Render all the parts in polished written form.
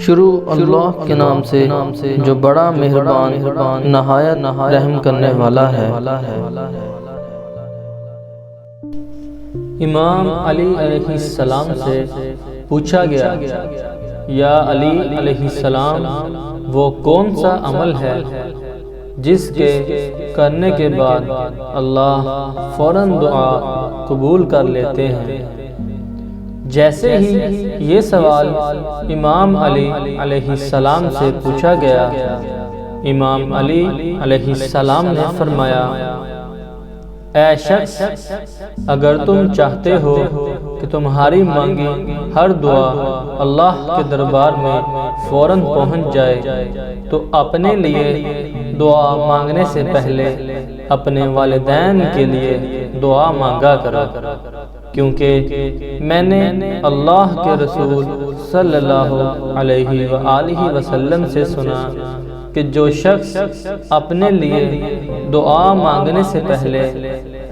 شروع اللہ کے نام سے جو بڑا مہربان نہایت رحم کرنے والا ہے۔ امام علی علیہ السلام سے پوچھا گیا، یا علی علیہ السلام، وہ کون سا عمل ہے جس کے کرنے کے بعد اللہ فوراً دعا قبول کر لیتے ہیں؟ جیسے ہی یہ سوال امام علی علیہ السلام سے پوچھا گیا، امام علی علیہ السلام نے فرمایا، اے شخص، اگر تم چاہتے ہو کہ تمہاری مانگی ہر دعا اللہ کے دربار میں فوراً پہنچ جائے تو اپنے لیے دعا مانگنے سے پہلے اپنے والدین کے لیے دعا مانگا کرو، کیونکہ میں نے اللہ کے رسول صلی اللہ علیہ وآلہ وسلم سے سنا کہ جو شخص اپنے لیے دعا مانگنے سے پہلے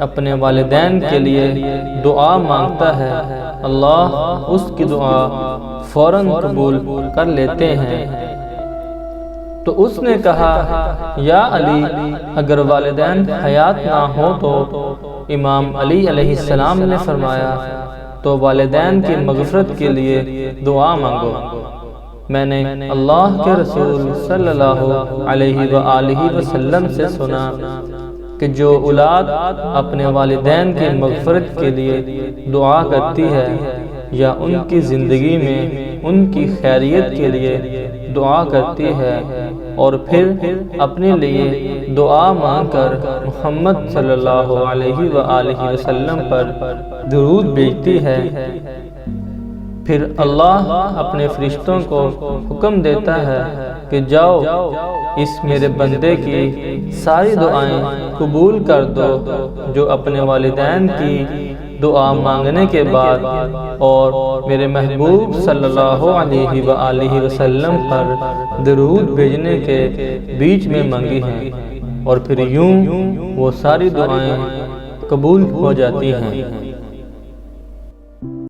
اپنے والدین کے لیے دعا مانگتا ہے، اللہ اس کی دعا فوراً قبول کر لیتے ہیں۔ تو اس نے کہا، یا علی، اگر والدین حیات نہ ہو تو؟ امام علی علیہ السلام نے فرمایا، تو والدین کی مغفرت کے لیے دعا مانگو۔ میں نے اللہ کے رسول صلی اللہ علیہ وآلہ وسلم سے سنا کہ جو اولاد اپنے والدین کی مغفرت کے لیے دعا کرتی ہے یا ان کی زندگی میں ان کی خیریت کے لیے دعا کرتی ہے اور پھر اپنے لیے دعا مانگ کر محمد صلی اللہ علیہ وآلہ وسلم پر درود بھیجتی ہے، پھر اللہ اپنے فرشتوں کو حکم دیتا ہے کہ جاؤ اس میرے بندے کی ساری دعائیں قبول کر دو جو اپنے والدین کی دعا مانگنے کے بعد اور میرے محبوب صلی اللہ علیہ وآلہ وسلم پر درود بھیجنے کے بیچ میں مانگی ہیں، اور پھر یوں وہ ساری دعائیں قبول ہو جاتی ہیں۔